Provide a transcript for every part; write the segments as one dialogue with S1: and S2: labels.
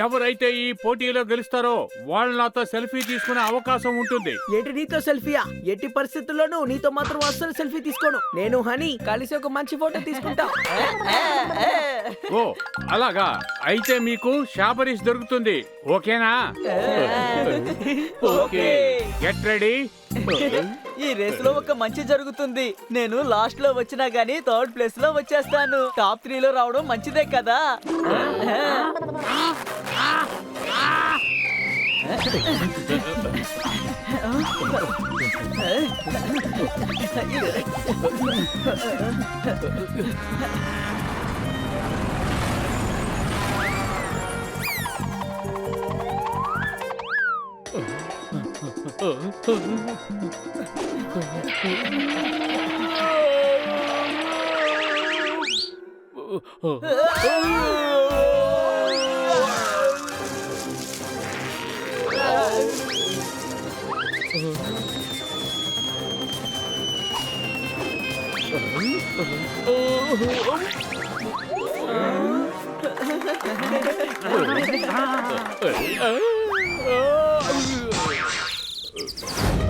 S1: ఎవరైతే ఈ పోటీలో గెలుస్తారో వాళ్ళు నాతో సెల్ఫీ తీసుకునే అవకాశం ఉంటుంది.
S2: ఏంటి నీతో సెల్ఫీయా? ఎట్టి పరిస్థితుల్లోనూ నీతో మాత్రం అస్సలు సెల్ఫీ తీసుకోను. నేను హనీ కలిసి ఒక మంచి ఫోటో తీసుకుంటా.
S1: ఓ అలాగా, అయితే మీకు షాపరీస్ దొరుకుతుంది. ఓకేనా?
S2: ఓకే.
S1: Get ready.
S3: ఈ రేస్ లో ఒక మంచి జరుగుతుంది. నేను లాస్ట్ లో వచ్చినా గానీ థర్డ్ ప్లేస్ లో వచ్చేస్తాను. టాప్ 3 లో రావడం మంచిదే కదా.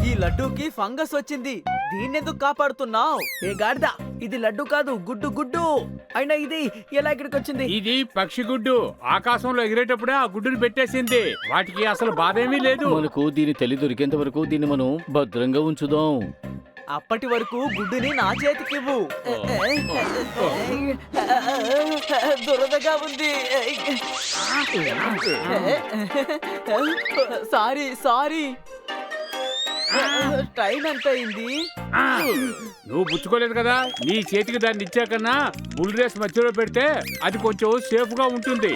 S3: ఈ లడ్డూకి ఫంగస్ వచ్చింది. దీన్నెందుకు కాపాడుతున్నావు?
S2: ఏ గాడిద, ఇది లడ్డు కాదు, గుడ్డు గుడ్డు. అయినా ఇది ఎలా ఇక్కడికి వచ్చింది?
S1: ఇది పక్షి గుడ్డు. ఆకాశంలో ఎగిరేటప్పుడే ఆ గుడ్డుని పెట్టేసింది. వాటికి అసలు బాధ ఏమీ లేదు.
S4: మనకు దీని తల్లి దొరికేంత వరకు దీన్ని మనం భద్రంగా ఉంచుదాం.
S3: అప్పటి వరకు గుడ్డుని నా చేతికివ్వు. దురదగా ఉంది. సారీ. టైం ఎంత అయింది?
S1: నువ్వు పుచ్చుకోలేదు కదా. నీ చేతికి దాన్ని ఇచ్చాకన్నా బుల్ రేస్ మధ్యలో పెడితే అది కొంచెం సేఫ్ గా ఉంటుంది.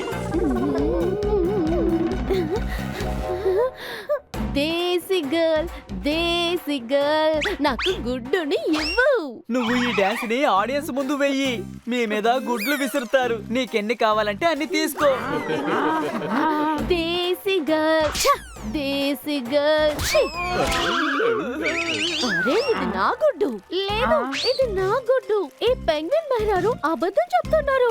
S5: దేశీ గర్ల్ నాకు గుడ్డుని ఇవ్వు.
S3: నువ్వు ఈ డాన్స్ ని ఆడియన్స్ ముందు వెయ్యి. మీ మీద గుడ్లు విసురుతారు. నీకెన్ని కావాలంటే అన్ని తీసుకో.
S5: దేశీ గర్ల్. అరే ఇది నా గుడ్డు. లేదు, ఇది నా గుడ్డు. ఈ పెంగ్విన్ మహిళలు అబద్ధం చెప్తున్నారు.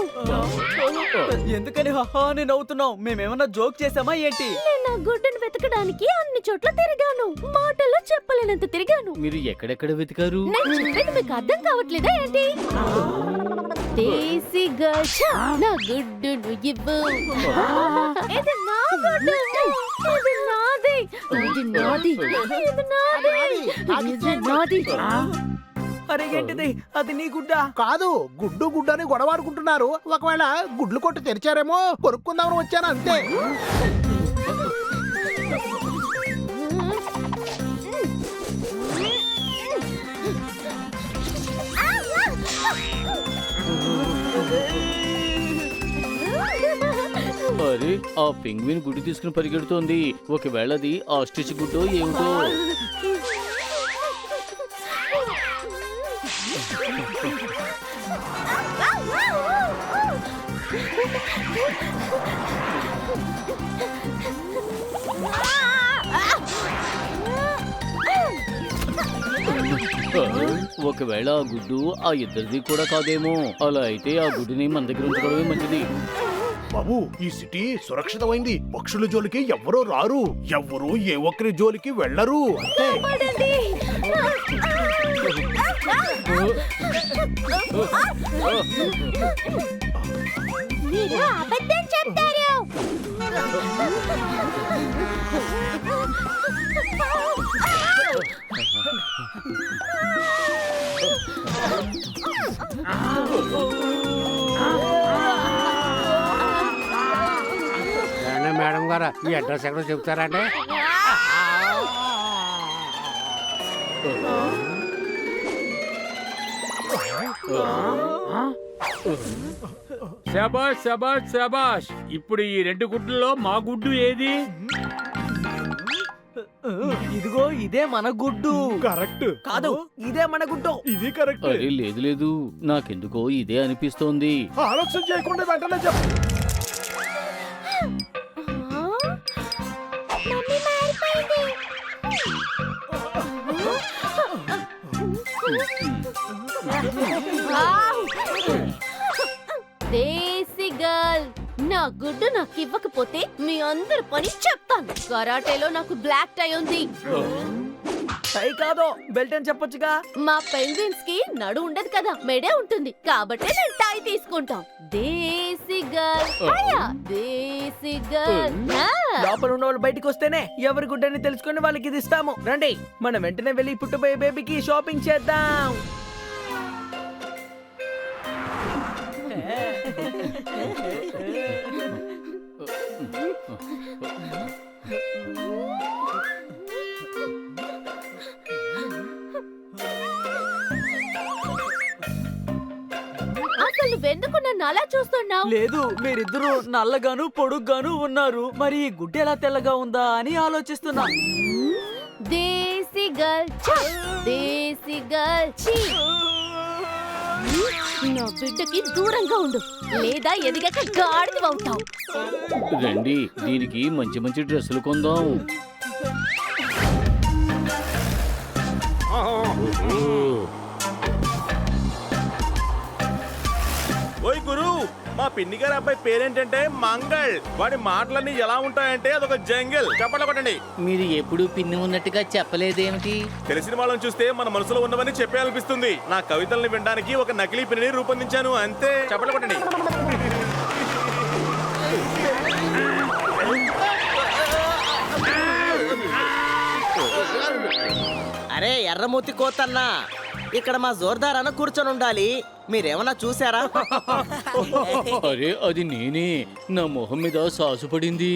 S3: ఎందుకని హహా అని నవ్వుతున్నావు? మేమేమన్నా జోక్ చేసామా ఏంటి?
S5: నేను నా గుడ్డును వెతకడానికి అన్ని చోట్ల తిరిగాను. మాటల్లో చెప్పలేనంత తిరిగాను.
S4: మీరు ఎక్కడెక్కడ వెతికారు?
S5: నేను చెప్పేది మీకు అర్థం కావట్లేదా ఏంటి? దేశీ గర్ల్ నా గుడ్డును ఇవ్వు. ఇది నా గుడ్డు. ఇది నాది.
S2: అరే ఏంటిది? అది నీ గుడ్డ
S6: కాదు. గుడ్డు గుడ్డని గొడవాడుకుంటున్నారు. ఒకవేళ గుడ్లు కొట్టు తెరిచారేమో కొనుక్కుందామని వచ్చాను అంతే.
S4: అరే ఆ పెంగ్విన్ గుడ్డు తీసుకుని పరిగెడుతోంది. ఒకవేళ అది ఆస్ట్రిచ్ గుడ్డో ఏమిటో. ఒకవేళ ఆ గుడ్డు ఆ ఇద్దరిది కూడా కాదేమో. అలా అయితే ఆ గుడ్డుని మన దగ్గర ఉంచుకోవడమే మంచిది.
S6: బాబు, ఈ సిటీ సురక్షితమైంది. పక్షుల జోలికి ఎవ్వరూ రారు. ఎవ్వరూ ఏ ఒక్కరి జోలికి వెళ్ళరు. అంతే.
S5: మీరు అబద్ధం చెప్తారు.
S7: మేడం గారు, ఈ అడ్రస్ ఎక్కడో చెప్తారంటే?
S1: శబాష్ శబాష్ శబాష్. ఇప్పుడు ఈ 2 గుడ్లలో మా గుడ్డు ఏది?
S3: ఇదిగో ఇదే మన గుడ్డు.
S6: కరెక్ట్.
S2: కాదు, ఇదే మన గుడ్డు.
S6: ఇది కరెక్ట్.
S4: అరే లేదు, నాకెందుకో ఇదే అనిపిస్తోంది.
S6: ఆలోచన చేయకుండా వెంటనే చెప్పు.
S5: మమ్మీ మారిపోయింది. దేశీ గర్ల్, నా గుడ్డు నాకు ఇవ్వకపోతే మీ అందరి పని చెప్తాను. కరాటేలో నాకు బ్లాక్ టై ఉంది.
S2: టై కాదో బెల్ట్ అని చెప్పొచ్చుగా.
S5: మా పెంగ్విన్స్ కి నడు ఉండదు కదా, మెడే ఉంటుంది. కాబట్టి నేను టై తీసుకుంటాం. దేశీ గర్ల్, అయ్యా, దేశీ గర్ల్.
S2: లోపల ఉన్న వాళ్ళు బయటికి వస్తేనే ఎవరి గుడ్డని తెలుసుకుని వాళ్ళకి ఇది ఇస్తాము. రండి, మనం వెంటనే వెళ్ళి పుట్టబోయే బేబీకి షాపింగ్ చేద్దాం.
S5: అసలు నువ్వెందుకు నన్ను అలా చూస్తున్నావు?
S3: లేదు, మీరిద్దరు నల్లగాను పొడుగ్గాను ఉన్నారు. మరి ఈ గుడ్డ ఎలా తెల్లగా ఉందా అని ఆలోచిస్తున్నా.
S5: దేశీ గర్ల్, ఛ! దేశీ గర్ల్, ఛీ! నా బిడ్డకి దూరంగా ఉండు, లేదా ఎదిగాక గాడిద అవుతావు.
S4: రండి, దీనికి మంచి మంచి డ్రెస్సులు కొందాం.
S8: ఓయ్ గురు, మా పిన్ని గారి అబ్బాయి పేరేంటంటే మంగళ్. వాడి మాటలన్నీ ఎలా ఉంటాయంటే అదొక జంగిల్. చెప్పండి కొట్టండి.
S4: మీరు ఎప్పుడు పిన్ని ఉన్నట్టుగా చెప్పలేదేమిటి?
S8: తెలిసిన వాళ్ళని చూస్తే మన మనసులో ఉన్నవన్నీ చెప్పేయాలనిపిస్తుంది. నా కవితల్ని వినడానికి ఒక నకిలీ పిన్నిని రూపొందించాను అంతే. చెప్పండి కొట్టండి.
S9: అరే ఎర్రమూతి కోతన్నా, ఇక్కడ మా జోర్దార్ అన్న కూర్చొని ఉండాలి. మీరేమన్నా చూసారా?
S4: అరే, అది నేనే. నా మొహం మీద సాసు పడింది.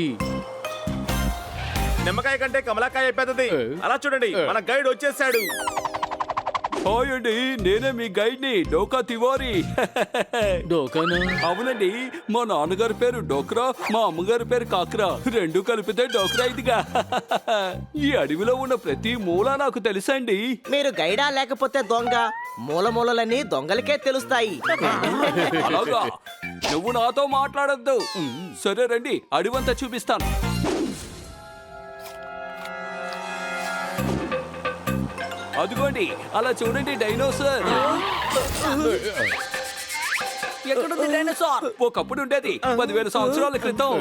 S8: నిమ్మకాయ కంటే కమలాకాయ పెద్దది. అలా చూడండి, మన గైడ్ వచ్చేసాడు.
S10: హాయ్ అండి, నేనే మీ గైడ్ ని, డోకా తివారీ.
S4: డోకానా?
S10: అవునండి, మా నాన్నగారి పేరు డోక్రా, మా అమ్మగారి పేరు కాక్రా. రెండు కలిపితే డోక్రా ఇదిగా. ఈ అడవిలో ఉన్న ప్రతి మూల నాకు తెలుసండి.
S9: మీరు గైడా లేకపోతే దొంగ? మూలమూలలన్నీ దొంగలకే తెలుస్తాయి.
S10: అలాగా? నువ్వు నాతో మాట్లాడొద్దు. సరే రండి, అడవంతా చూపిస్తాను. అదిగోండి, అలా చూడండి డైనోసార్.
S2: ఎక్కడుంది డైనోసార్?
S10: ఒకప్పుడు ఉండేది 10,000 సంవత్సరాల క్రితం.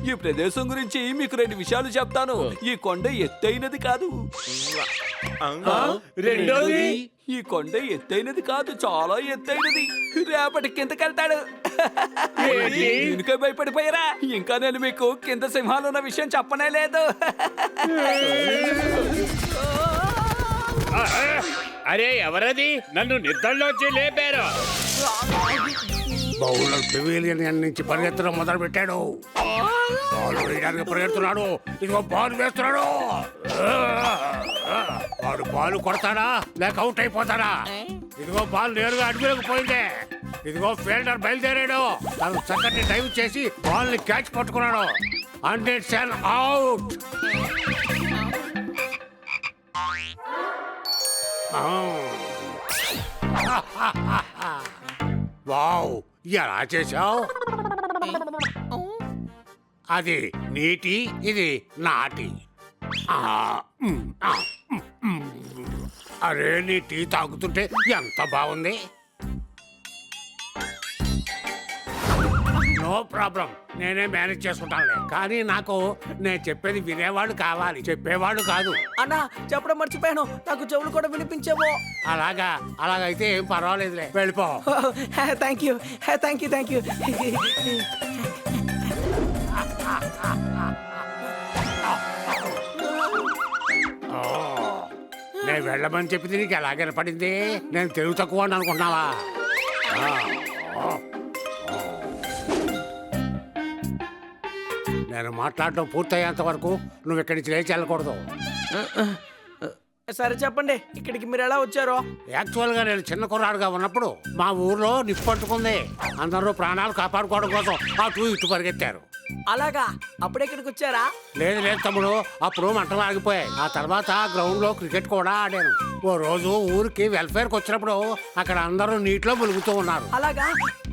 S10: ఈ ప్రదేశం గురించి మీకు 2 విషయాలు చెప్తాను. ఈ కొండ ఎత్తైనది కాదు.
S8: రెండోది,
S10: ఈ కొండ ఎత్తైనది కాదు, చాలా ఎత్తైనది. రేపటి కిందకెళ్తాడు. దీనికే భయపడిపోయారా? ఇంకా నేను మీకు కింద సింహాలు ఉన్న విషయం చెప్పనే లేదు.
S1: అరే, ఎవరది? నన్ను నిద్రలోంచి లేపారు.
S7: బౌలర్ పెవిలియన్ నుంచి పరిగెత్తడం మొదలు పెట్టాడు. బాల్ వేయడానికి పరిగెడుతున్నాడు. ఇదిగో బాల్ వేస్తున్నాడు. వాడు బాల్ కొడతాడా లేక అవుట్ అయిపోతాడా? ఇదిగో బాల్ నేరుగా అడుగులోకి పోయిందే. ఇదిగో ఫీల్డర్ బయలుదేరాడు. తను చక్కటి డైవ్ చేసి బాల్ ని క్యాచ్ పట్టుకున్నాడు. And it's an out. Wow, ఎలా చేశావు? అది నీటి, ఇది నాటి. అరే, నీ టీ తాగుతుంటే ఎంత బాగుంది. నో ప్రాబ్లం, నేనే మేనేజ్ చేసుకుంటానులే. కానీ నాకు నేను చెప్పేది వినేవాళ్ళు కావాలి, చెప్పేవాళ్ళు కాదు.
S2: అన్నా, చెప్పడం మర్చిపోయాను. నాకు చెవులు కూడా వినిపించేవో.
S7: అలాగైతే ఏం పర్వాలేదులే, వెళ్ళిపో.
S2: Thank you, thank you, thank you.
S7: నేను వెళ్ళమని చెప్పింది నీకు ఎలా కనపడింది? నేను తెలుగు తక్కువ అని అనుకుంటున్నావా? నేను మాట్లాడటం పూర్తయ్యేంత వరకు నువ్వు ఇక్కడి నుంచి లేచి వెళ్ళకూడదు.
S2: సరే చెప్పండి, ఇక్కడికి మీరు ఎలా వచ్చారో?
S7: యాక్చువల్గా నేను చిన్న కుర్రాడుగా ఉన్నప్పుడు మా ఊర్లో నిప్పు పట్టుకుంది. అందరూ ప్రాణాలు కాపాడుకోవడం కోసం అటు ఇటు పరిగెత్తారు.
S2: అలాగా అప్పుడెక్కడికి వచ్చారా?
S7: లేదు లేదు తమ్ముడు, అప్పుడు మంటలు ఆగిపోయాయి. ఆ తర్వాత గ్రౌండ్ లో క్రికెట్ కూడా ఆడాను. ఓ రోజు ఊరికి వెల్ఫేర్ కి వచ్చినప్పుడు అక్కడ అందరూ నీటిలో ములుగుతూ ఉన్నారు.
S2: అలాగా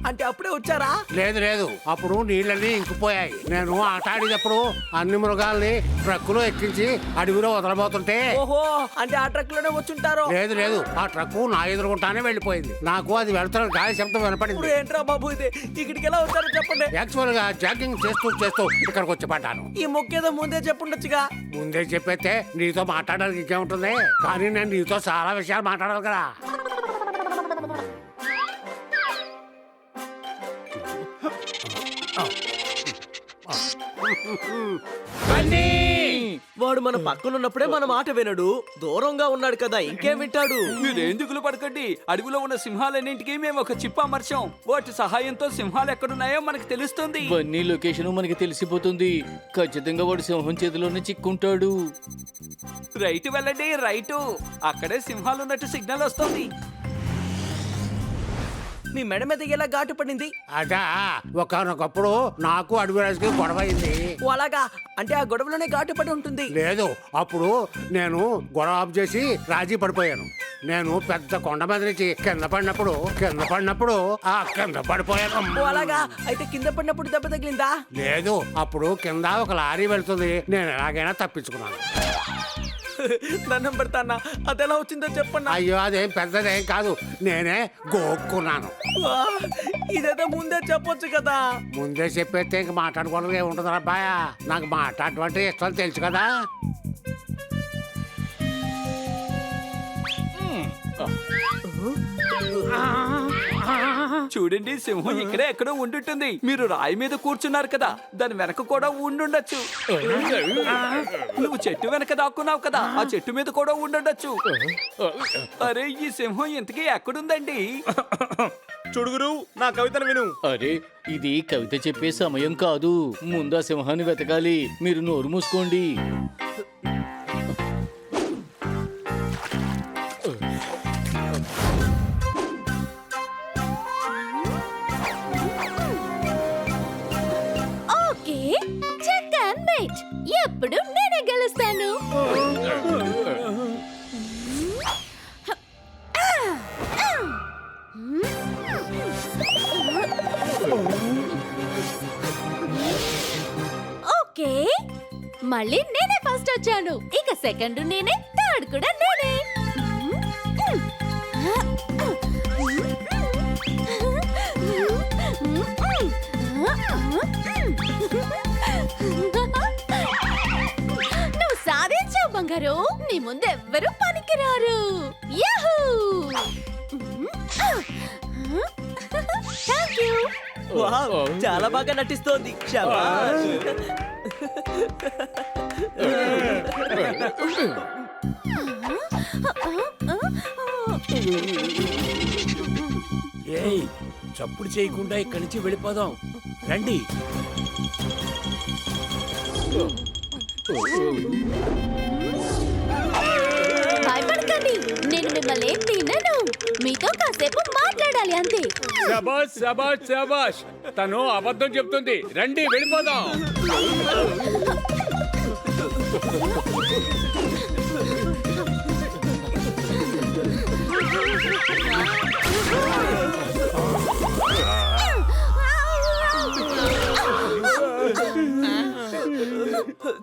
S2: అంటే అప్పుడే వచ్చారా?
S7: లేదు లేదు, అప్పుడు నీళ్ళన్నీ ఇంకిపోయాయి. నేను ఆట ఆడేటప్పుడు అన్ని మృగాల్ని ట్రక్కులో ఎక్కించి అడవిలో వదలబోతుంటే
S2: ఓహో, అంటే ఆ ట్రక్ లోనే వచ్చుంటారు.
S7: లేదు లేదు, ఆ ట్రక్కు నా ఎదురుకుంటానే వెళ్ళిపోయింది. నాకు అది వెళ్తున్న గాలి శబ్దం
S2: ఇప్పుడు
S7: వినపడింది.
S2: ఏంట్రా బాబు ఇది? ఇక్కడికి ఎలా వచ్చారో చెప్పండి.
S7: యాక్చువల్ గా జాగింగ్ చేస్తూ చేస్తూ ఇక్కడికి వచ్చి పడ్డాను.
S2: ఈ మొక్కేదో ముందే చెప్పుండొచ్చుగా.
S7: ముందే చెప్పేస్తే నీతో మాట్లాడడానికి ఇంకేముంటుంది, కానీ నేను నీతో చాలా విషయాలు మాట్లాడాలి కదా.
S9: వాడు మన పక్కన ఉన్నప్పుడే మన మాట వినడు, దూరంగా ఉన్నాడు కదా ఇంకేం వింటాడు.
S10: మీరేం దిగులు పడకండి. అడవిలో ఉన్న సింహాలన్నింటికి మేము ఒక చిప్ అమర్చాం. వాటి సహాయంతో సింహాలు ఎక్కడున్నాయో మనకు తెలుస్తుంది.
S4: బన్నీ లొకేషన్ మనకి తెలిసిపోతుంది. ఖచ్చితంగా వాడు సింహం చేతిలోనే చిక్కుంటాడు.
S10: రైట్ వెళ్ళండి, రైటు. అక్కడే సింహాలు ఉన్నట్టు సిగ్నల్ వస్తుంది.
S2: మీ మెడ మీద ఎలా ఘాటు పడింది?
S7: అదా, ఒకనొకప్పుడు నాకు అడవిరాజుకి గొడవ అయింది.
S2: ఓ అలాగా, అంటే ఆ గొడవలోనే ఘాటు పడి ఉంటుంది.
S7: లేదు, అప్పుడు నేను గొడవ ఆఫ్ చేసి రాజీ పడిపోయాను. నేను పెద్ద కొండ మీద నుంచి కింద పడినప్పుడు కింద పడిపోయాను.
S2: ఓ అలాగా, అయితే కింద పడినప్పుడు దెబ్బ తగిలిందా?
S7: లేదు, అప్పుడు కింద ఒక లారీ వెళ్తుంది. నేను ఎలాగైనా తప్పించుకున్నాను.
S2: దండం పెడతానా, అది ఎలా వచ్చిందో చెప్పన్నా.
S7: అయ్యో, అదేం పెద్దదేం కాదు, నేనే గోక్కున్నాను.
S2: వా, ఇదేదో ముందే చెప్పొచ్చు కదా.
S7: ముందే చెప్పేస్తే ఇంక మాట్లాడుకోవడం ఏముంటుంది అబ్బాయ. నాకు మాట్లాడటువంటి ఇష్టం తెలుసు కదా.
S10: చూడండి, సింహం ఇక్కడే ఎక్కడో ఉండుంటుంది. మీరు రాయి మీద కూర్చున్నారు కదా, దాని వెనక కూడా ఉండుండొచ్చు. నువ్వు చెట్టు వెనక దాక్కున్నావు కదా, ఆ చెట్టు మీద కూడా ఉండుండొచ్చు. అరే, ఈ సింహం ఇంతకీ ఎక్కడుందండి?
S8: చుడుగురు, నా కవితను విను.
S4: అరే, ఇది కవిత చెప్పే సమయం కాదు. ముందు ఆ సింహాన్ని వెతకాలి. మీరు నోరు మూసుకోండి.
S5: Okay, check and wait. ఎప్పుడు నేనే గెలుస్తాను. ఓకే, మళ్ళీ నేనే ఫస్ట్ వచ్చాను. ఇక సెకండ్ నేనే, థర్డ్ కూడా నేనే. నువ్వు సాధించావు బంగారు. నీ ముందు ఎవ్వరూ పనికిరారు. యాహూ! Thank you.
S9: వావ్, చాలా బాగా నటిస్తోంది. శభాష్.
S1: ఏయ్, చప్పుడు చేయకుండా ఇక్కడి నుంచి వెళ్ళిపోదాం. రండి.
S5: భయపడకండి, నేను మిమ్మల్ని ఏం తినను. మీతో కాసేపు మాట్లాడాలి అంతే.
S1: శబాష్ శబాష్ శబాష్, తను అబద్ధం చెప్తుంది. రండి, వెళ్ళిపోదాం.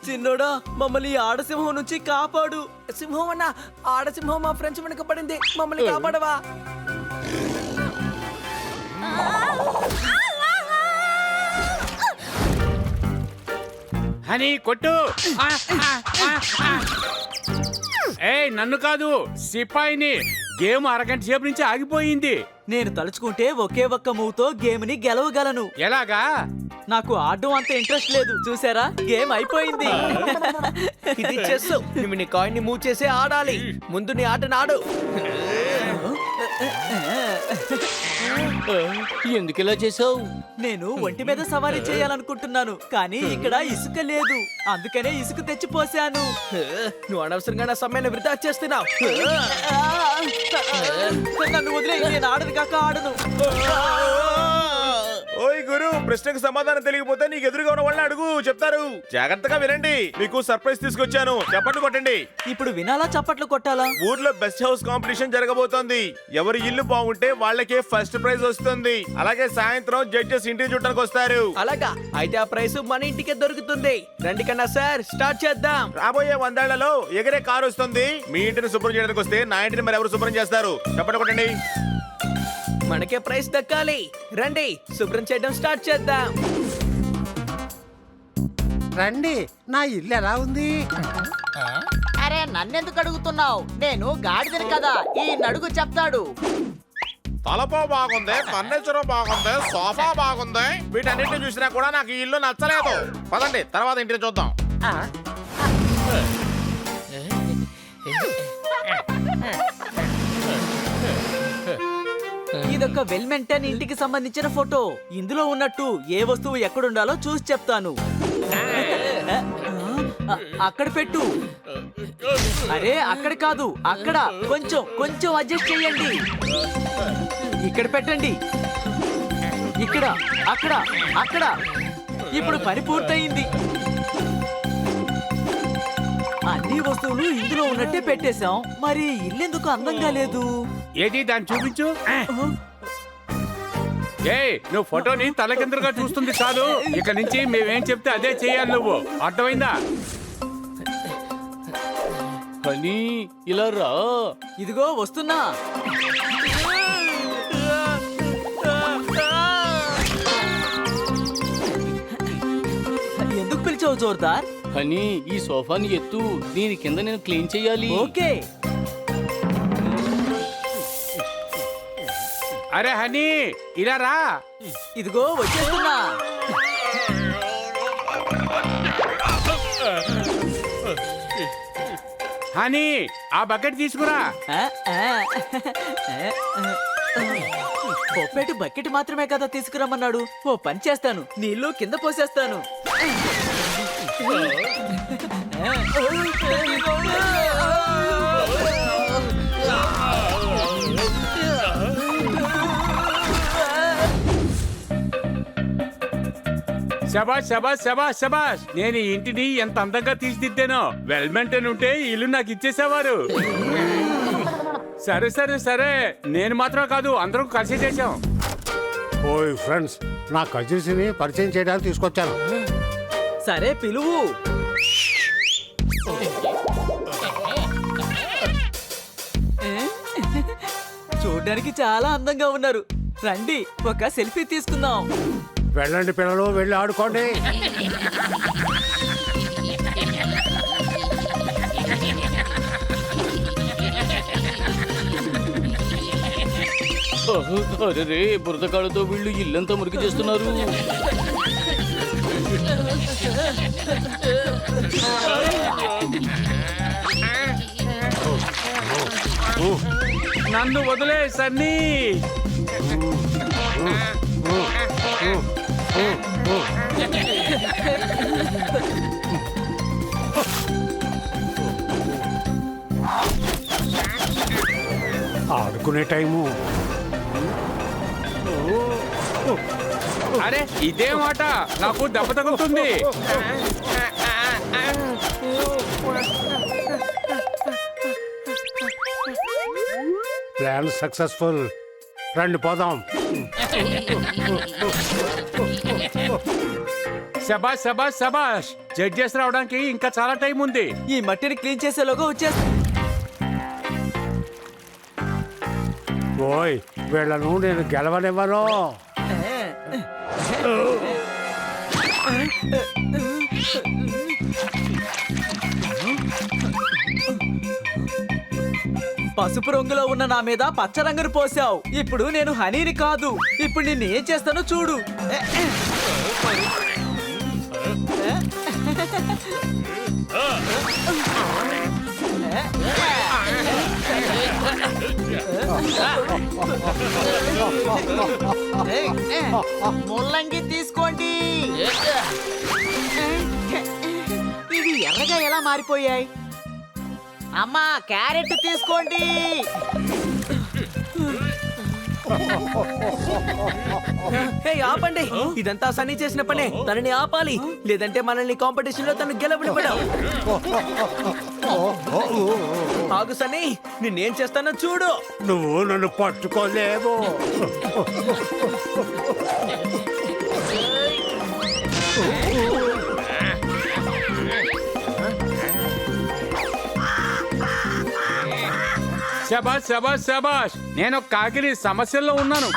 S9: చిన్నోడా, మమ్మల్ని ఈ ఆడసింహం నుంచి కాపాడు.
S2: సింహం అన్న, ఆడసింహం మా ఫ్రెండ్స్ వెనక పడింది. మమ్మల్ని కాపాడవా?
S1: హనీ, కొట్టు. ఏయ్, నన్ను కాదు, సిపాయిని. గేమ్ అరగంట సేపు నుంచి ఆగిపోయింది.
S3: నేను తలుచుకుంటే ఒకే ఒక్క మూవ్తో గేమ్ ని గెలవగలను.
S1: ఎలాగా?
S3: నాకు ఆడడం అంత ఇంట్రెస్ట్ లేదు. చూసారా, గేమ్ అయిపోయింది.
S2: ఇది చెస్. నువ్వు నీ కాయిన్ ని మూవ్ చేసి ఆడాలి. ముందు నీ ఆటను ఆడు.
S4: ఎందుకు ఇలా చేసావు?
S3: నేను ఒంటి మీద సవారీ చేయాలనుకుంటున్నాను, కానీ ఇక్కడ ఇసుక లేదు. అందుకనే ఇసుక తెచ్చి పోసాను.
S2: నువ్వు అనవసరంగా నా సమయాన్ని వృధా చేస్తున్నావు.
S3: నన్ను వదిలే, నేను ఆడను కాక ఆడను.
S8: ఓయ్ గురు, ప్రశ్నకు సమాధానం తెలియకపోతే నీకు ఎదురుగా ఉన్న వాళ్ళని అడుగు, చెప్తారు. జాగ్రత్తగా వినండి, మీకు సర్ప్రైజ్ తీసుకొచ్చాను. చెప్పండి కొట్టండి.
S3: ఇప్పుడు వినాలా చప్పట్లు కొట్టాలా?
S8: ఊర్లో బెస్ట్ హౌస్ కాంపిటీషన్ జరగబోతోంది. ఎవరి ఇల్లు బాగుంటే వాళ్ళకే ఫస్ట్ ప్రైజ్ వస్తుంది. అలాగే సాయంత్రం జడ్జెస్ ఇంటికి చూడడానికి వస్తారు.
S2: అలాగా అయితే ఆ ప్రైస్ మన ఇంటికే దొరుకుతుంది. రండి కన్నా సార్, స్టార్ట్ చేద్దాం.
S8: రాబోయే 100 ఏళ్లలో ఎగిరే కారు వస్తుంది. మీ ఇంటిని శుభ్రం చేయడానికి వస్తే నా ఇంటిని మరి ఎవరు శుభ్రం చేస్తారు? చెప్పండి కొట్టండి.
S2: మనకే ప్రైస్ దక్కాలి. రండి శుభ్రం చేయడం స్టార్ట్ చేద్దాం.
S7: రండి, నా ఇల్లు ఎలా ఉంది?
S9: అరే నన్నెందుకు అడుగుతున్నావు? నేను గాడిదని కదా, ఈ నడుగు చెప్తాడు.
S8: తలపో బాగుంది, ఫర్నిచర్ బాగుంది, సోఫా బాగుంది. వీటన్నిటిని చూసినా కూడా నాకు ఈ ఇల్లు నచ్చలేదు. పదండి తర్వాత ఇంటిని చూద్దాం.
S3: ఇదొక వెల్ మెయింటైన్ ఇంటికి సంబంధించిన ఫోటో. ఇందులో ఉన్నట్టు ఏ వస్తువు ఎక్కడుండాలో చూసి చెప్తాను. అక్కడ పెట్టు. అరే అక్కడ కాదు, అక్కడ. కొంచెం కొంచెం అడ్జస్ట్ చేయండి. ఇక్కడ పెట్టండి. ఇక్కడ, అక్కడ, అక్కడ. ఇప్పుడు పని పూర్తయింది. అన్ని వస్తువులు ఇందులో ఉన్నట్టే పెట్టేశాం. మరి ఇల్లెందుకు అందంగా లేదు?
S1: ఏది దాన్ని చూపించు. నువ్వు ఫోటోని తలకిందులుగా చూస్తుంది చాలు. ఇక నుంచి మేమేం చెప్తే అదే చేయాలి. నువ్వు అర్థమైందా?
S4: హనీ ఇలా రా.
S3: ఇదిగో వస్తున్నా. ఎందుకు పిలిచావు జోర్దార్?
S4: హనీ ఈ సోఫాని ఎత్తు, దీని కింద నేను క్లీన్ చేయాలి.
S3: ఓకే.
S1: అరే హనీ ఇలా రా.
S3: ఇదిగో వచ్చేస్తున్నా.
S1: హనీ ఆ బకెట్ తీసుకురా.
S3: పొప్పేటి బకెట్ మాత్రమే కదా తీసుకురమ్మన్నాడు. ఓ పని చేస్తాను, నీళ్లు కింద పోసేస్తాను.
S1: శబాష్ శబాష్ శబాష్ శబాష్. నేను ఈ ఇంటిని ఎంత అందంగా తీర్చిదిద్దానో. వెల్ మెయింటైన్ ఉంటే ఇల్లు నాకు ఇచ్చేసేవారు. సరే సరే సరే, నేను మాత్రం కాదు అందరం కలిసి చేశాం.
S7: ఓయ్ ఫ్రెండ్స్, నా కజిన్స్ ని పరిచయం చేయడానికి తీసుకొచ్చాను.
S3: సరే పిలువు. చూడడానికి చాలా అందంగా ఉన్నారు. రండి ఒక సెల్ఫీ తీసుకుందాం.
S7: వెళ్ళండి పిల్లలు, వెళ్ళి ఆడుకోండి.
S4: అరే బురదకాళ్ళతో వీళ్ళు ఇల్లంతా మురికి చేస్తున్నారు.
S1: నన్ను వదిలే సన్నీ.
S7: ఆడుకునే టైము.
S1: అరే ఇదే మాట, నాకు దెబ్బ తగులుతుంది.
S7: Plan successful. రండి పోదాం.
S1: శబాష్ శబాష్ శబాష్. జడ్జెస్ రావడానికి ఇంకా చాలా టైం ఉంది.
S3: ఈ మట్టిని క్లీన్ చేసేలోగా వచ్చేస్తా.
S7: ఓయ్ వీళ్ళను నేను గెలవనివ్వను.
S3: పసుపు రంగులో ఉన్న నా మీద పచ్చ రంగును పోసావు. ఇప్పుడు నేను హనీని కాదు. ఇప్పుడు నిన్ను ఏం చేస్తానో చూడు.
S9: ముల్లంగి తీసుకోండి. ఇవి ఎర్రగా ఎలా మారిపోయాయి? అమ్మా క్యారెట్ తీసుకోండి.
S2: హే ఆపండి, ఇదంతా సన్నీ చేసిన పనే. తనని ఆపాలి, లేదంటే మనల్ని కాంపిటీషన్ లో తను గెలవనివ్వడం. ఆగు సన్నీ, నిన్నేం చేస్తానో చూడు.
S7: నువ్వు నన్ను పట్టుకోలేవు.
S1: శబాష్ శబాష్ శబాష్. నేను కాకిని సమస్యల్లో ఉన్నాను.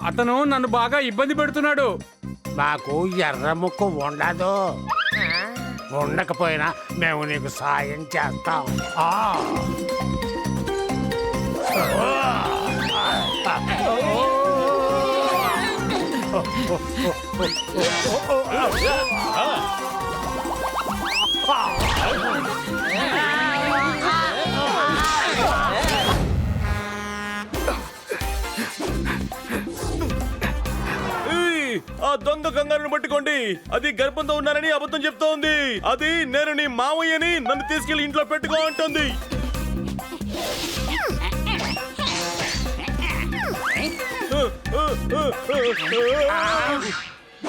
S1: అతను నన్ను బాగా ఇబ్బంది పెడుతున్నాడు.
S7: నాకు ఎర్ర ముక్కు ఉండదు. ఉండకపోయినా మేము నీకు సాయం చేస్తాం.
S8: ఆ దొంగ కంగారును పట్టుకోండి. అది గర్భంతో ఉన్నానని అబద్ధం చెప్తోంది. అది నేను నీ మావయ్యని, నన్ను తీసుకెళ్లి ఇంట్లో పెట్టుకో అంటుంది.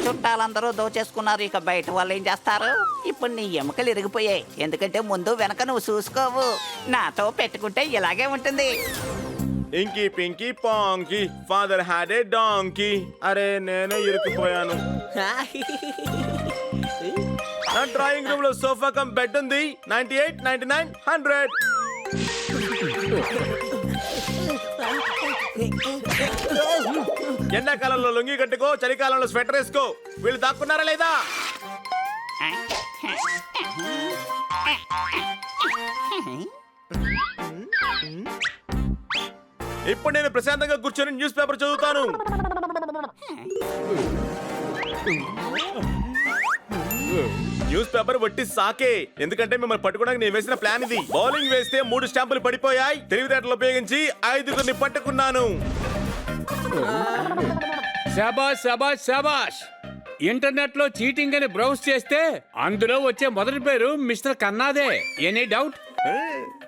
S11: చుట్టాలందరూ దోచేసుకున్నారు. ఇక బయట వాళ్ళు ఏం చేస్తారు? ఇప్పుడు నీ ఎముకలు ఇరిగిపోయాయి. ఎందుకంటే ముందు వెనక నువ్వు చూసుకోవు. నాతో పెట్టుకుంటే ఇలాగే ఉంటుంది.
S8: Inky pinky ponky father had a donkey. అరే నేనే ఇరుక్కుపోయాను. నా డ్రాయింగ్ రూమ్ లో సోఫా కమ్ బెడ్ ఉంది. 98, 99, 100. ఎండాకాలంలో లొంగి కట్టుకో, చలికాలంలో స్వెటర్ వేసుకో. వీళ్ళు దాక్కున్నారా లేదా? ఇప్పుడు నేను ప్రశాంతంగా కూర్చొని న్యూస్ పేపర్ చదువుతాను. న్యూస్ పేపర్ వట్టి సాకే. ఎందుకంటే మిమ్మల్ని పట్టుకోవడానికి నేను వేసిన ప్లాన్ ఇది. బౌలింగ్ వేస్తే 3 స్టాంపులు పడిపోయాయి. తెలివితేటలు ఉపయోగించి 5గురిని పట్టుకున్నాను.
S1: శబాష్ శబాష్ శబాష్. ఇంటర్నెట్ లో చీటింగ్ అని బ్రౌజ్ చేస్తే అందులో వచ్చే మొదటి పేరు మిస్టర్ కన్నాదే. Any doubt?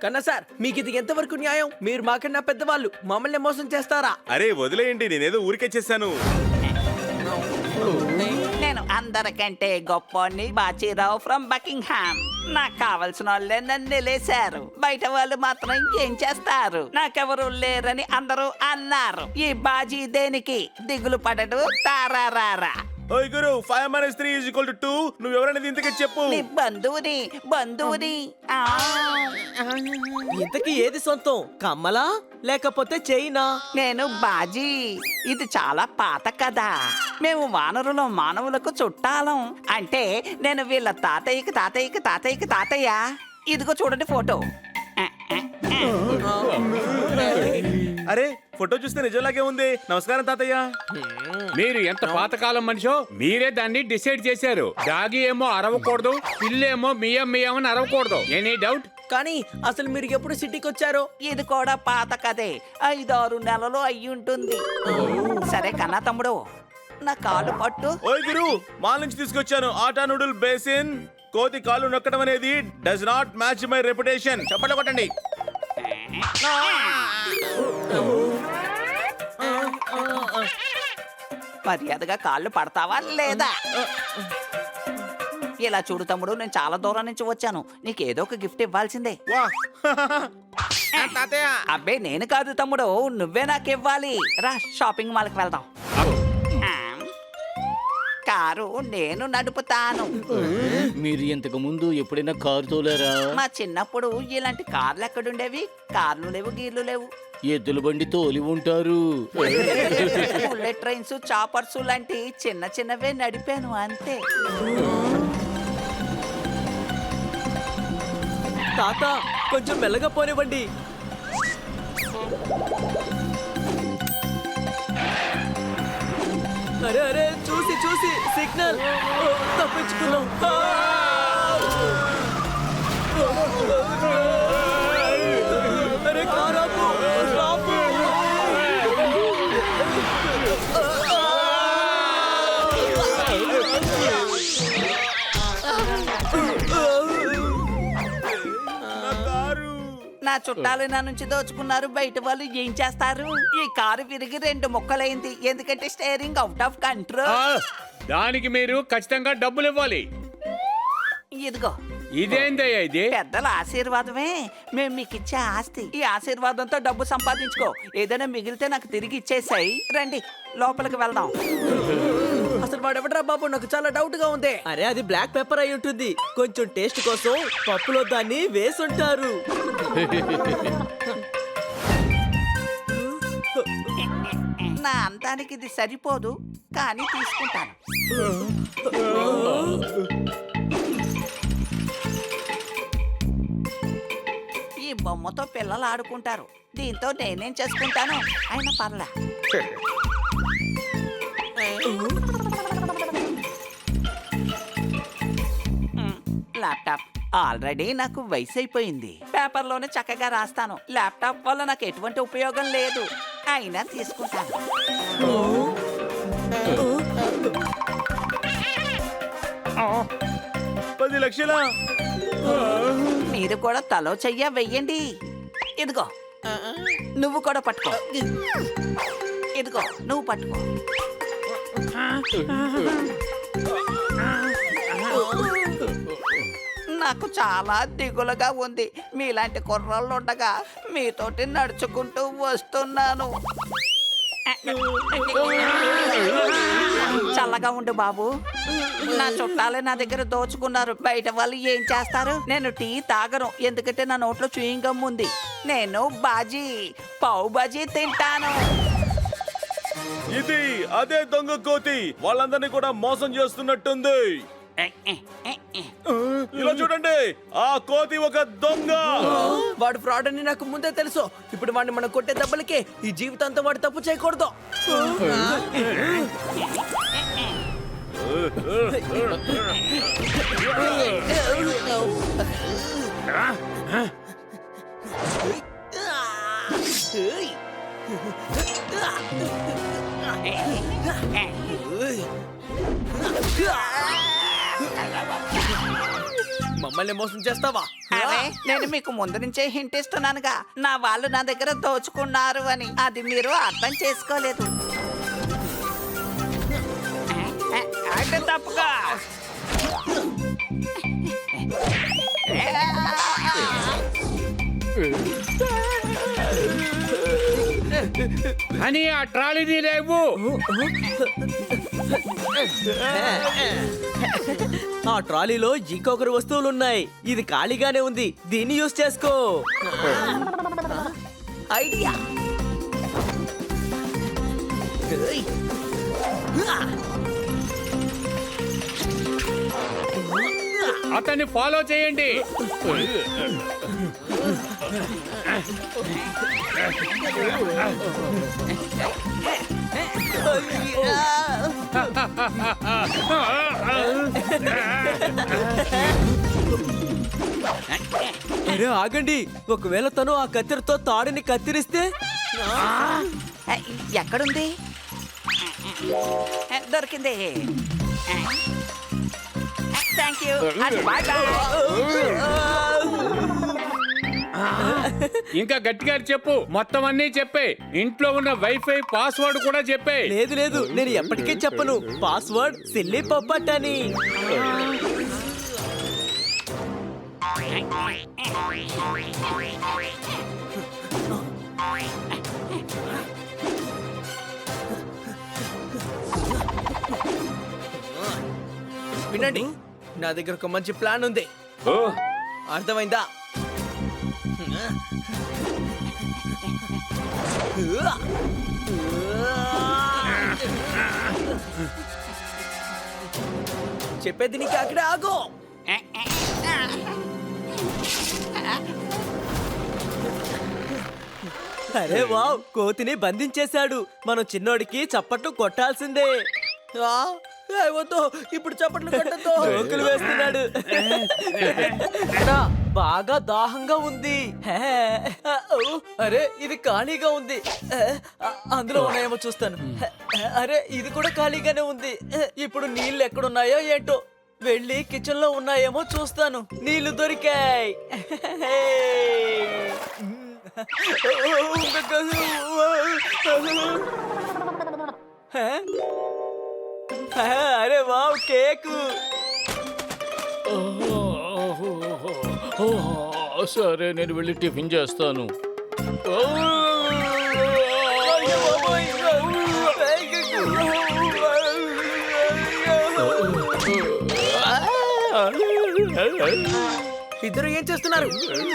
S2: కన్నా సార్, మీకు ఇది ఎంతవరకు న్యాయం? మీరు మాకన్నా పెద్దవాళ్ళు, మమ్మల్ని మోసం చేస్తారా?
S8: అరే వదిలేయండి, నేనేదో ఊరికే చేశాను.
S11: నేను అందరికంటే గొప్పోని, బాచీరావు ఫ్రమ్ బకింగ్హామ్. నాకు కావలసిన వాళ్ళే నన్ను లేశారు. బయట వాళ్ళు మాత్రం ఏం చేస్తారు? నాకెవరు లేరని అందరూ అన్నారు. ఈ బాజీ దేనికి? దిగులు పడడు తారారా.
S8: ఓయ్ గురు, 5 - 3 = 2. నువ్వు ఎవరనేది ఇంతకీ చెప్పు.
S11: నీ బంధువుని.
S2: ఇంతకీ ఏది సొంతం, కమ్మలా లేకపోతే చైనా?
S11: నేను బాజీ. ఇది చాలా పాత కథ. మేము వానరులం, మానవులకు చుట్టాలం. అంటే నేను వీళ్ళ తాతయ్య. ఇదిగో చూడండి ఫోటో.
S8: అరే ఫోటో చూస్తే నిజంలాగే ఉంది. నమస్కారం తాతయ్య.
S1: మీరు ఎంత పాతకాలం మనిషో మీరే దాన్ని డిసైడ్ చేశారు. డాగి ఏమో అరవకూడదు, పిల్లేమో మియం అని అరవకూడదు. Any doubt?
S2: కానీ అసలు మీరు ఎప్పుడు సిటీకి వచ్చారో?
S11: ఇది కూడా పాత కథే. 5-6 నెలలు అయ్యుంటుంది. సరే కన్నా తమ్ముడు, నా కాలు పట్టు.
S8: ఓయ్ గురు, మాల్ నుంచి తీసుకొచ్చాను ఆటా నూడిల్ బేసిన్. కోతి కాళ్ళు నొక్కడం అనేది does not match my reputation. చెప్పండి కొట్టండి.
S11: మర్యాదగా కాళ్ళు పడతావా లేదా? ఇలా చూడు తమ్ముడు, నేను చాలా దూరం నుంచి వచ్చాను. నీకు ఏదో ఒక గిఫ్ట్ ఇవ్వాల్సిందే.
S8: వా తాతయ్య.
S11: అబ్బే నేను కాదు తమ్ముడు, నువ్వే నాకు ఇవ్వాలి. రా షాపింగ్ మాల్కి వెళ్దాం. కారు నేను నడుపుతాను.
S4: మీరు ఇంతకు ముందు ఎప్పుడైనా కారు తోలారా?
S11: మా చిన్నప్పుడు ఇలాంటి కార్లు ఎక్కడుండేవి? కార్లు లేవు, గీర్లు లేవు.
S4: ఎద్దుల బండి తోలి ఉంటారు.
S11: బుల్లెట్ ట్రైన్స్, చాపర్స్ లాంటి చిన్నవే నడిపాను అంతే.
S2: తాత, కొంచెం మెల్లగా పోనివ్వండి. అరే చూసి సిగ్నల్. తప్పించుకున్నాం. అరే కారాపు, స్టాపు.
S11: నా నా చుట్టాలు నా నుంచి దోచుకున్నారు, బయట వాళ్ళు ఏం చేస్తారు? ఈ కారు విరిగి 2 ముక్కలైంది ఎందుకంటే స్టీరింగ్ అవుట్ ఆఫ్ కంట్రోల్.
S1: దానికి మీరు ఖచ్చితంగా డబ్బులు ఇవ్వాలి.
S11: ఇదిగో
S1: ఇదేందయ్యా ఇది?
S11: పెద్దల ఆశీర్వాదమే మేము మీకు ఇచ్చే ఆస్తి. ఈ ఆశీర్వాదంతో డబ్బు సంపాదించుకో. ఏదైనా మిగిలితే నాకు తిరిగి ఇచ్చేసాయి. రండి లోపలికి వెళ్దాం.
S2: అసలు వాడెవడరా బాబు, నాకు చాలా డౌట్ గా ఉంది.
S3: అరే అది బ్లాక్ పెప్పర్ అయి ఉంటుంది. కొంచెం టేస్ట్ కోసం పప్పులో దాన్ని వేసుంటారు.
S11: నా అందానికి ఇది సరిపోదు, కానీ తీసుకుంటాను. ఈ బొమ్మతో పిల్లలు ఆడుకుంటారు, దీంతో నేనేం చేసుకుంటాను? అయినా పర్లే. ల్యాప్టాప్ ఆల్రెడీ నాకు వయసు అయిపోయింది. పేపర్లోనే చక్కగా రాస్తాను. ల్యాప్టాప్ వల్ల నాకు ఎటువంటి ఉపయోగం లేదు, అయినా తీసుకుంటాను.
S8: పది లక్షలా?
S11: మీరు కూడా తలో చెయ్య వెయ్యండి. ఇదిగో నువ్వు కూడా పట్టుకో. ఇదిగో నువ్వు పట్టుకో. నాకు చాలా దిగులుగా ఉంది. మీలాంటి కుర్రాళ్ళు ఉండగా మీతోటి నడుచుకుంటూ వస్తున్నాను. చల్లగా ఉండు బాబు. నా చుట్టాలే నా దగ్గర దోచుకున్నారు, బయట వాళ్ళు ఏం చేస్తారు? నేను టీ తాగను ఎందుకంటే నా నోట్లో చూయింగ్ గమ్ ఉంది. నేను పావు బాజీ తింటాను.
S8: ఇది అదే దొంగ కోతి వాళ్ళందరినీ కూడా మోసం చేస్తున్నట్టుంది. ఇలా చూడండి, ఆ కోతి ఒక దొంగ.
S2: వాడు ఫ్రాడ్ అని నాకు ముందే తెలుసు. ఇప్పుడు వాడిని మనం కొట్టే దెబ్బలకి ఈ జీవితాంతం వాడు తప్పు చేయకూడదు. మమ్మల్ని మోసం చేస్తావా?
S11: అరే నేను మీకు ముందు నుంచే హింట్ ఇస్తున్నానుగా, నా వాళ్ళు నా దగ్గర దోచుకున్నారు అని. అది మీరు అర్థం చేసుకోలేదు. అంటే తప్పుగా.
S1: అని ఆ ట్రాలీని లేవు.
S3: ఆ ట్రాలీలో ఇంకొకరు వస్తువులున్నాయి. ఇది ఖాళీగానే ఉంది, దీన్ని యూజ్ చేసుకో.
S2: ఐడియా.
S1: అతన్ని ఫాలో చేయండి.
S3: అరే ఆగండి, ఒకవేళ తను ఆ కత్తెరతో తాడుని కత్తిరిస్తే?
S11: ఎక్కడుంది? దొరికింది. Thank you. Bye bye.
S1: ఇంకా గట్టిగా చెప్పు, మొత్తం అన్నీ చెప్పే. ఇంట్లో ఉన్న వైఫై పాస్వర్డ్ కూడా చెప్పే.
S3: లేదు లేదు, నేను ఎప్పటికీ చెప్పను. పాస్వర్డ్ సిల్లీ పప్పట్ అని.
S2: వినండి, నా దగ్గర ఒక మంచి ప్లాన్ ఉంది. అర్థమైందా? చెప్పేది నీకు అక్కడే ఆగో.
S3: అరే వావ్, కోతిని బంధించేశాడు. మనం చిన్నోడికి చప్పట్లు కొట్టాల్సిందే.
S2: వద్దు, ఇప్పుడు చప్పట్లు కొట్టద్దు.
S3: జోకులు వేస్తున్నాడు. బాగా దాహంగా ఉంది. అరే ఇది ఖాళీగా ఉంది. అందులో ఉన్నాయేమో చూస్తాను. అరే ఇది కూడా ఖాళీగానే ఉంది. ఇప్పుడు నీళ్ళు ఎక్కడున్నాయో ఏంటో. వెళ్ళి కిచెన్ లో ఉన్నాయేమో చూస్తాను. నీళ్లు దొరికాయి. అరే వావ్, కేకు.
S4: సరే నేను వెళ్ళి టిఫిన్ చేస్తాను.
S2: ఇద్దరు ఏం చేస్తున్నారు?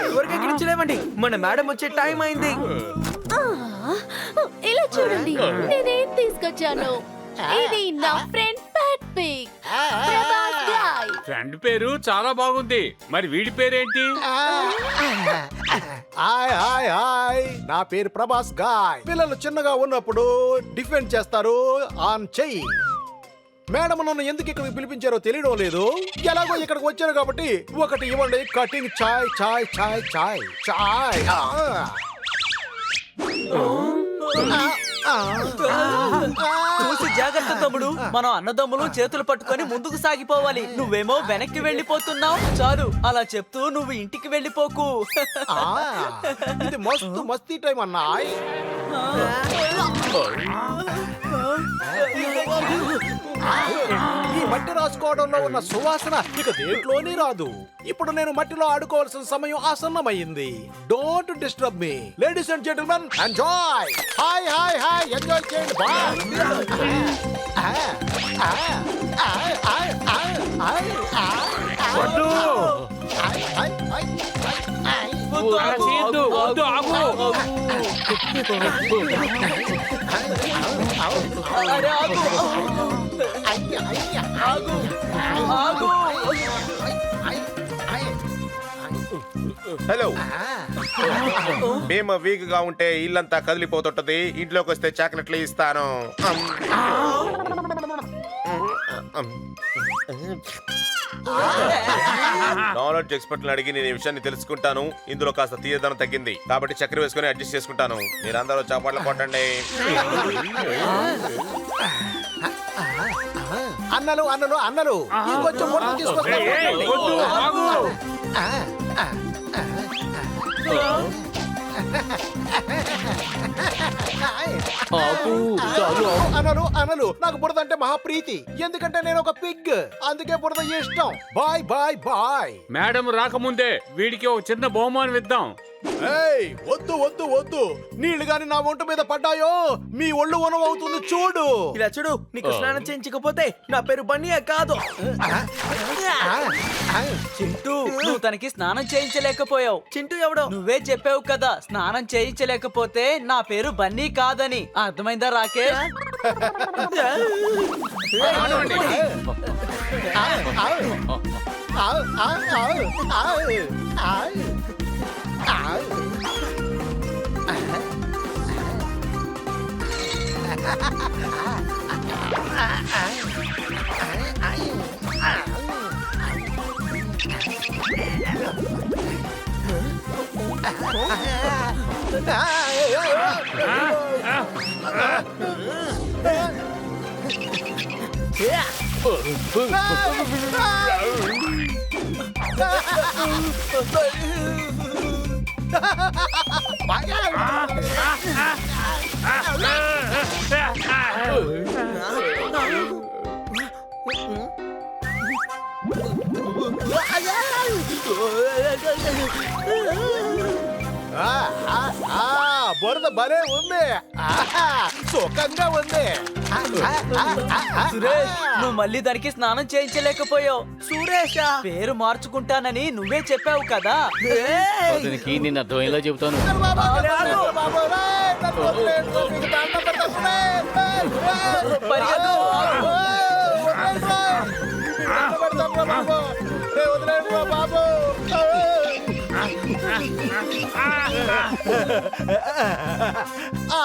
S2: ఎవరికి ఎక్కడి నుంచి లేవండి, మన మేడం వచ్చే టైం అయింది.
S5: ఆ, ఇలా చూడండి నేనేం తీసుకొచ్చాను. ఇది నా friend Pat Pig, Prabhas guy.
S1: Friend పేరు చాలా బాగుంది, మరి వీడి పేరేంటి?
S6: హాయ్ హాయ్ హాయ్, నా పేరు ప్రభాస్ గాయ్. పిల్లలు చిన్నగా ఉన్నప్పుడు డిఫెండ్ చేస్తారు ఆన్ చెయ్యి. మేడం నన్ను ఎందుకు ఇక్కడికి పిలిపించారో తెలియడం లేదు. ఎలాగో ఇక్కడికి వచ్చారు కాబట్టి ఒకటి ఇవ్వండి. కటింగ్ చాయ్ చాయ్ చాయ్ చాయ్ చాయ్.
S3: చూసి జాగ్రత్త తమ్ముడు, మనం అన్నదమ్ములు చేతులు పట్టుకొని ముందుకు సాగిపోవాలి. నువ్వేమో వెనక్కి వెళ్ళిపోతున్నావు. చాలు, అలా చెప్తూ నువ్వు ఇంటికి వెళ్ళిపోకు.
S6: ఇది మస్తు మస్తీ టైం అన్నాయ్. ఈ మట్టి రాసుకోవడంలో ఉన్న సువాసన ఇక దేంట్లోనే రాదు. ఇప్పుడు నేను మట్టిలో ఆడుకోవాల్సిన సమయం ఆసన్నమైంది. Don't disturb me. Ladies and gentlemen, enjoy. Hi hi hi, enjoy చేయండి.
S1: అలా చేయొద్దు, వద్దు, ఆగు.
S3: అరే, ఆగు. ఆగు. ఆగు.
S8: హలో, మేము వీక్ గా ఉంటే ఇల్లంతా కదిలిపోతుంటది. ఇంట్లోకి వస్తే చాక్లెట్లు ఇస్తాను. నాలెడ్జ్ ఎక్స్పర్ట్ని అడిగి నేను ఈ విషయాన్ని తెలుసుకుంటాను. ఇందులో కాస్త తీయదనం తగ్గింది కాబట్టి చక్కెర వేసుకుని అడ్జస్ట్ చేసుకుంటాను. మీరందరూ చప్పట్లు కొట్టండి.
S6: అన్నలు అన్నలు అన్నలు, ఇంకొంచెం ముందుకు తీసుకొస్తాను.
S1: ఏయ్, వద్దు, ఆగు.
S6: అనలు అనలు, నాకు బురద అంటే మహాప్రీతి. ఎందుకంటే నేను ఒక పిగ్, అందుకే బురద ఇష్టం. Bye bye bye.
S1: మేడం రాకముందే వీడికి ఒక చిన్న బహుమానం ఇద్దాం.
S6: ఏయ్, వద్దు వద్దు వద్దు. నీళ్లు గాని నా ఒంటి మీద పడ్డాయో మీ ఒళ్ళు అవుతుంది. చూడు,
S2: ఇలా చూడు, నీకు స్నానం చేయించకపోతే నా పేరు బన్నీయే కాదు.
S3: చింటూ, నువ్వు తనకి స్నానం చేయించలేకపోయావు.
S2: చింటూ ఎవడో?
S3: నువ్వే చెప్పావు కదా స్నానం చేయించలేకపోతే నా పేరు బన్నీ కాదని. అర్థమైందా రాకేష్?
S6: బురద భలే ఉంది. సుఖంగా ఉంది.
S3: సురేష్, నువ్వు మళ్ళీ దానికి స్నానం చేయించలేకపోయావు. సురేష్, పేరు మార్చుకుంటానని నువ్వే చెప్పావు కదా.
S4: అతనికి నేను అర్థమయ్యేలా చెబుతాను.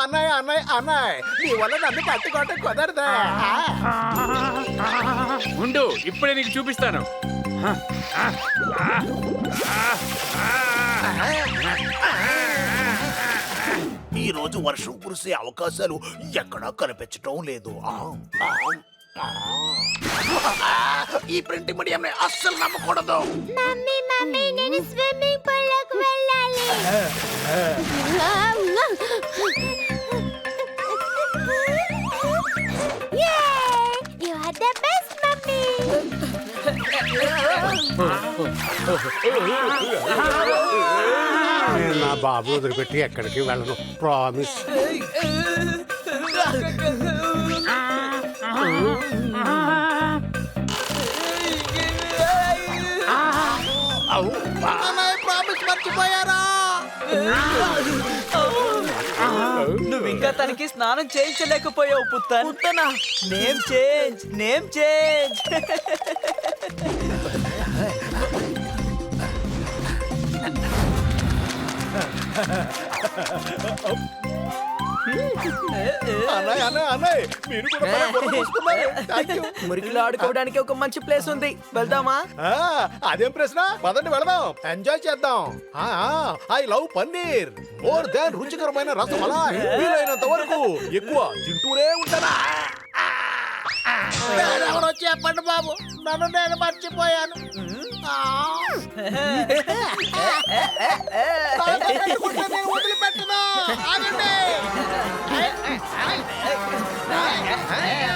S6: అన్నయ్య అన్నయ్య అన్నయ్య, నీ వల్ల నన్ను పట్టుకోవటం కుదరదా?
S1: ఉండు, ఇప్పుడే నీకు చూపిస్తాను.
S6: ఈ రోజు వర్షం కురిసే అవకాశాలు ఎక్కడా కనిపించటం లేదు. ఈ ప్రింటింగ్ మీడియం అస్సలు నమ్మకూడదు.
S5: మమ్మీ మమ్మీ నేను స్విమ్మింగ్ పూల్ లోకి వెళ్ళాలి. You are the best, mummy.
S7: నేను నా బాబు వదిలిపెట్టి ఎక్కడికి వెళ్ళను, ప్రామిస్.
S6: ప్రామిస్ మర్చిపోయారా?
S3: నువ్వు ఇంకా తనకి స్నానం చేయించలేకపోయావు పుత్తన్. పుత్తనా? Name change, name change.
S6: అన్నయ్య అన్నయ్య అన్నయ్య మీరు కూడా భలే బుర్ర చూస్తున్నారు. Thank you.
S2: మురికిలో ఆడుకోవడానికి ఒక మంచి ప్లేస్ ఉంది, వెళ్దామా?
S6: అదేం ప్రశ్న? పదండి వెళదాం, ఎంజాయ్ చేద్దాం. I love paneer more than రుచికరమైన రసమలాయ్. వీలైనంత వరకు ఎక్కువ తింటూనే ఉంటారా? ఎవరో చెప్పండి బాబు, నన్ను నేను మర్చిపోయాను. నేను వదిలిపెట్టను. ఆగండి. అన్నయ్య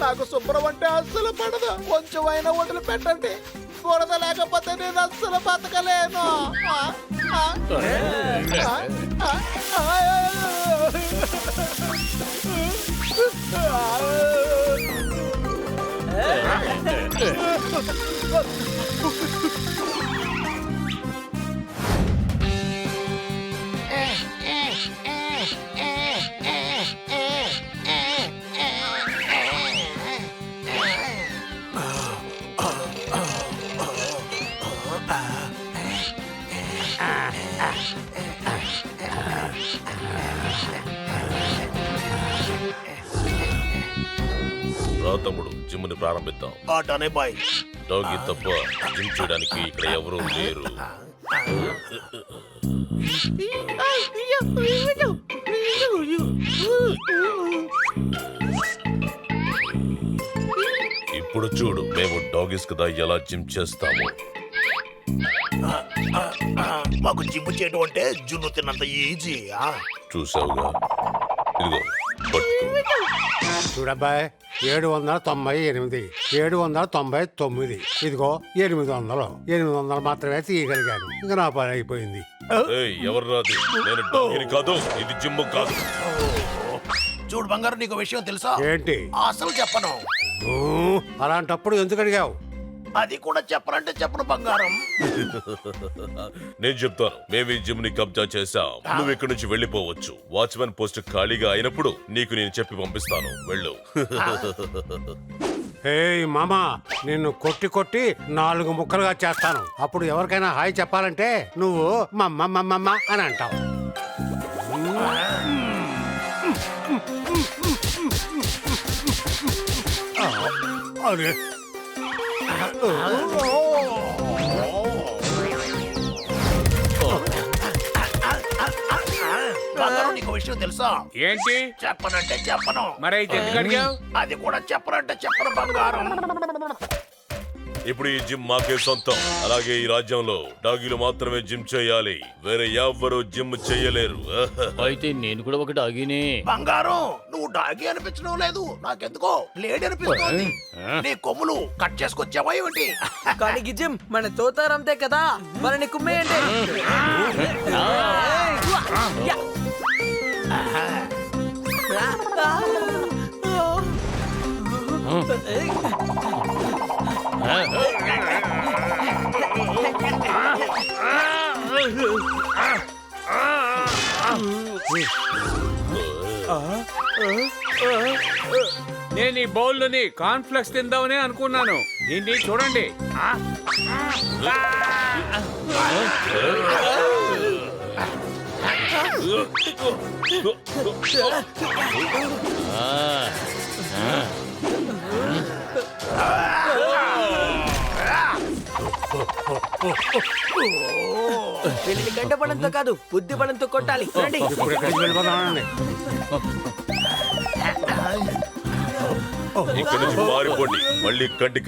S6: నాకు శుభ్రం అంటే అస్సలు పడదు. కొంచెం అయినా వదిలిపెట్టండి. బురద లేకపోతే నేను అస్సలు బతకలేను.
S8: తమ్ముడు, జిమ్ని ప్రారంభిద్దాం.
S6: ఆటనే బాయ్.
S8: డాగి తప్ప జిమ్ చేయడానికి ఇక్కడ ఎవరూ లేరు. ఇప్పుడు చూడు, మేము డాగీస్ కదా ఎలా జిమ్ చేస్తాము.
S6: మాకు జిమ్ చేయడం అంటే జున్ను తిన్నంత ఈజీ.
S8: చూసావుగా, ఇదిగో పట్టుకో.
S7: చూడబ్బాయ్, 798, 799, ఇదిగో 800. 800 మాత్రమే తీయగలిగాను. ఇంకా నా పని అయిపోయింది.
S8: ఎవరు రాదు, నేను డాగీని కాదు, ఇది జిమ్ కాదు.
S6: చూడు బంగారు, నీకు విషయం తెలుసా?
S7: ఏంటి?
S6: అసలు చెప్పను.
S7: అలాంటప్పుడు ఎందుకు అడిగావు?
S6: అది కూడా చెప్పనంటే చెప్పను బంగారం.
S8: నేను చెప్తాను. మేము ఈ జిమ్ ని కబ్జా చేశాం. నువ్వు ఇక్కడి నుంచి వెళ్ళిపోవచ్చు. వాచ్మెన్ పోస్ట్ ఖాళీగా అయినప్పుడు నీకు నేను చెప్పి పంపిస్తాను. వెళ్ళు.
S7: ఏయ్ మామా, నిన్ను కొట్టి కొట్టి 4 ముక్కలుగా చేస్తాను. అప్పుడు ఎవరికైనా హాయ్ చెప్పాలంటే నువ్వు మమ్మ అని అంటావు. అరే,
S6: బంగారం, నీకు విషయం తెలుసా?
S1: ఏంటి?
S6: చెప్పనంటే చెప్పను.
S1: మరైతే ఎందుకు అడిగావు?
S6: అది కూడా చెప్పనంటే చెప్పను బంగారం.
S8: ఇప్పుడు ఈ జిమ్ మాకే సొంతం. అలాగే ఈ రాజ్యంలో డాగీలు మాత్రమే జిమ్ చేయాలి. వేరే ఎవ్వరూ జిమ్ చేయలేరు.
S4: అయితే నేను కూడా ఒక డాగీనే.
S6: బంగారం, నువ్వు డాగి అనిపించడం లేదు, నాకెందుకో లేడీ అనిపిస్తుంది. నీ కొమ్ములు కట్ చేసుకొచ్చావా ఏమిటి?
S2: కానీ గిజ్జిం, మన తోతారంతే కదా, మనని కుమ్మేయండి.
S1: నేను ఈ బౌల్ని కాన్ఫ్లెక్స్ తిందామని అనుకున్నాను. దీన్ని చూడండి.
S2: వీళ్ళని గంట బలంతో కాదు బుద్ధి బలంతో కొట్టాలి. రండి.
S7: ఇప్పుడు ఎక్కడికి వెళ్ళిపోతానండి?
S8: ఇక్కడ నుంచి మారిపోండి. మళ్ళీ కంటి